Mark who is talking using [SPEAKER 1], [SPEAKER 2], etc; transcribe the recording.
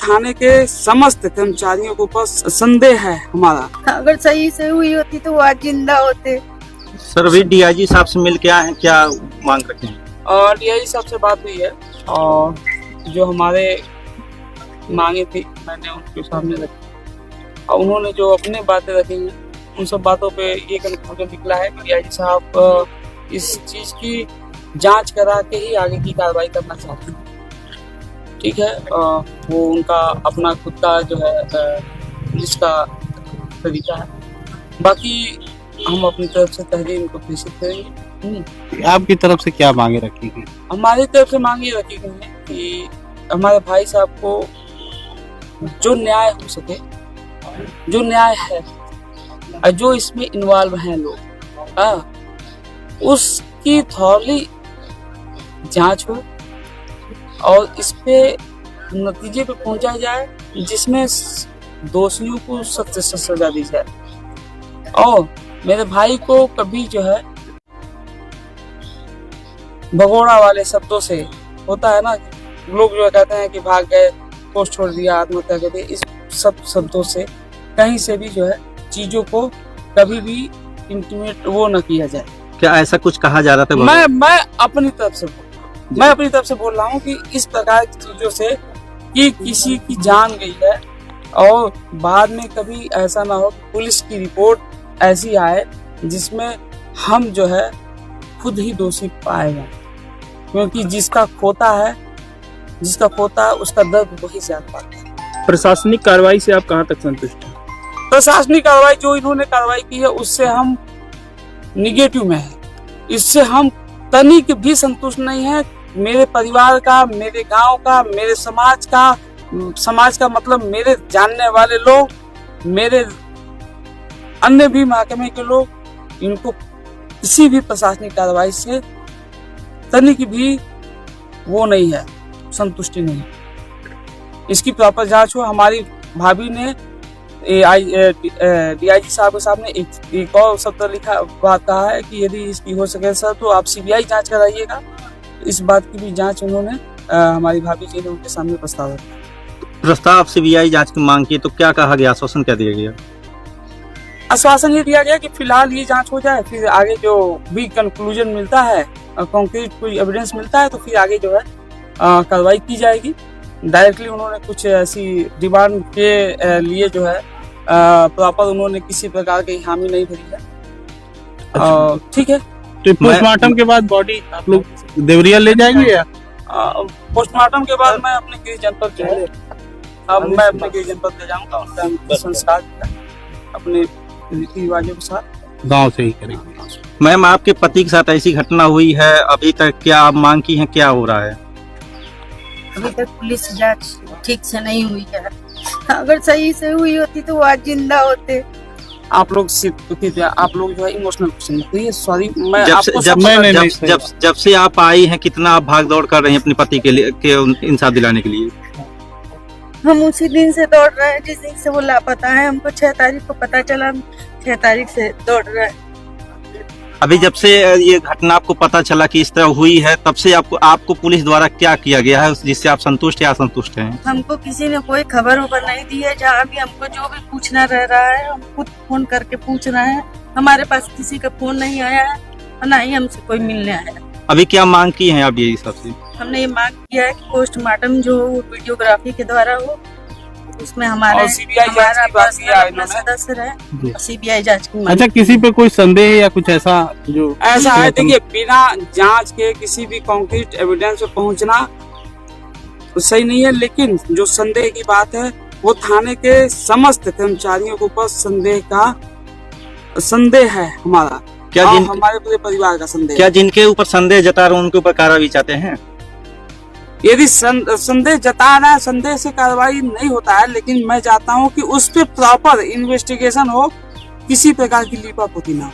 [SPEAKER 1] थाने के समस्त कर्मचारियों के ऊपर संदेह है हमारा।
[SPEAKER 2] अगर सही से हुई होती तो वो आज जिंदा होते।
[SPEAKER 3] सर अभी डीआईजी साहब से मिल के आए हैं, क्या मांग रखे हैं?
[SPEAKER 1] डीआईजी साहब से बात हुई है और जो हमारे मांगे थी मैंने उनके सामने रखी और उन्होंने जो अपने बातें रखी हैं उन सब बातों पे ये कंक्लूजन निकला है कि डीआईजी साहब इस चीज की जांच करा के ही आगे की कार्रवाई करना चाहते हैं। ठीक है, वो उनका अपना खुद का जो है पुलिस का तरीका है, बाकी हम अपनी तरफ से तहरीर इनको प्रेषित करेंगे।
[SPEAKER 4] आपकी तरफ से क्या मांगे रखी गई?
[SPEAKER 1] हमारी तरफ से मांगे रखी गई है कि हमारे भाई साहब को जो न्याय हो सके, जो न्याय है और जो इसमें इन्वॉल्व हैं लोग, उसकी थॉरली जांच हो और इस पे नतीजे पे पहुंचा जाए जिसमें दोषियों को सख्त से सजा दी जाए और मेरे भाई को कभी जो है भगोड़ा वाले शब्दों से होता है ना, लोग जो कहते हैं कि भाग गए, पोस्ट छोड़ दिया, आत्महत्या कर दी, इस सब शब्दों से कहीं से भी जो है चीजों को कभी भी इंटीमेट वो न किया जाए।
[SPEAKER 3] क्या ऐसा कुछ कहा जा रहा था?
[SPEAKER 1] मैं अपनी तरफ से बोल रहा हूँ कि इस प्रकार की चीजों से कि किसी की जान गई है और बाद में कभी ऐसा ना हो कि पुलिस की रिपोर्ट ऐसी आए जिसमें हम जो है खुद ही दोषी पाए जाए, क्योंकि जिसका खोता है उसका दर्द वही जान पाता है।
[SPEAKER 4] प्रशासनिक कार्रवाई से आप कहां तक संतुष्ट हैं?
[SPEAKER 1] प्रशासनिक कार्रवाई जो इन्होंने कार्रवाई की है उससे हम निगेटिव में है, इससे हम तनिक भी संतुष्ट नहीं है। मेरे परिवार का, मेरे गांव का, मेरे समाज का मतलब मेरे जानने वाले लोग, मेरे अन्य भी महकमे के लोग, इनको किसी भी प्रशासनिक कार्रवाई से तनिक भी वो नहीं है, संतुष्टि नहीं है। इसकी प्रॉपर जांच हो। हमारी भाभी ने डीआईजी साहब के सामने एक और शब्द लिखा बात कहा है कि यदि इसकी हो सके सर तो आप सीबीआई जांच कराइएगा। इस बात की भी जांच उन्होंने हमारी भाभी जी ने उनके सामने प्रस्ताव
[SPEAKER 3] सीबीआई जांच की मांग की तो क्या कहा गया, आश्वासन क्या दिया गया?
[SPEAKER 1] आश्वासन ये दिया गया कि फिलहाल ये जांच हो जाए, फिर आगे जो भी कंक्लूजन मिलता है, कॉन्क्रीट कोई एविडेंस मिलता है तो फिर आगे जो है कार्रवाई की जाएगी। डायरेक्टली उन्होंने कुछ ऐसी डिमांड के लिए जो है प्रॉपर उन्होंने किसी प्रकार की हामी नहीं भरी है। ठीक है,
[SPEAKER 4] तो पोस्टमार्टम के बाद बॉडी आप लोग देवरिया ले जाएंगे या?
[SPEAKER 1] पोस्टमार्टम के बाद मैं अपने गृह जनपद जो है मैं अपने गृह जनपद ले जाऊंगा, उनका संस्कार अपने रीति रिवाजों के साथ
[SPEAKER 4] गांव से ही करेंगे।
[SPEAKER 3] मैम आपके पति के साथ ऐसी घटना हुई है, अभी तक क्या आप मांग की है, क्या हो रहा है?
[SPEAKER 2] अभी तक पुलिस जांच ठीक से नहीं हुई है। अगर सही से हुई होती तो वो आज जिंदा होते।
[SPEAKER 1] आप लोग आप लोग जो है इमोशनल क्वेश्चन मत करिए। सॉरी, मैं
[SPEAKER 3] जब से आप आई हैं कितना आप भाग दौड़ कर रहे हैं अपने पति के लिए के इंसाफ दिलाने के लिए?
[SPEAKER 2] हम उसी दिन से दौड़ रहे हैं जिस दिन से वो लापता है। हमको 6 तारीख को पता चला, 6 तारीख से दौड़ रहे हैं।
[SPEAKER 3] अभी जब से ये घटना आपको पता चला कि इस तरह हुई है तब से आपको पुलिस द्वारा क्या किया गया है जिससे आप संतुष्ट या असंतुष्ट हैं?
[SPEAKER 2] हमको किसी ने कोई खबर नहीं दी है। जहाँ भी हमको जो भी पूछना रह रहा है हम खुद फोन करके पूछ रहे हैं। हमारे पास किसी का फोन नहीं आया है और ना ही हमसे कोई मिलने आया है।
[SPEAKER 3] अभी क्या मांग की है आप ये हिसाब से?
[SPEAKER 2] हमने ये मांग किया है कि पोस्टमार्टम जो वीडियोग्राफी के द्वारा हो, उसमें हमारा सदस्य रहे, सीबीआई जांच की।
[SPEAKER 4] अच्छा, किसी पे कोई संदेह या कुछ ऐसा
[SPEAKER 1] है? देखिए, बिना जांच के किसी भी कॉन्क्रीट एविडेंस पे पहुंचना तो सही नहीं है, लेकिन जो संदेह की बात है वो थाने के समस्त कर्मचारियों के ऊपर संदेह है हमारा। क्या हमारे पूरे परिवार का संदेह?
[SPEAKER 3] क्या जिनके ऊपर संदेह जता रहे हैं उनके ऊपर कार्रवाई चाहते हैं?
[SPEAKER 1] यदि संदेह जता रहा है, संदेह से कार्रवाई नहीं होता है, लेकिन मैं चाहता हूं कि उस पर प्रॉपर इन्वेस्टिगेशन हो, किसी प्रकार की लीपापोती ना हो।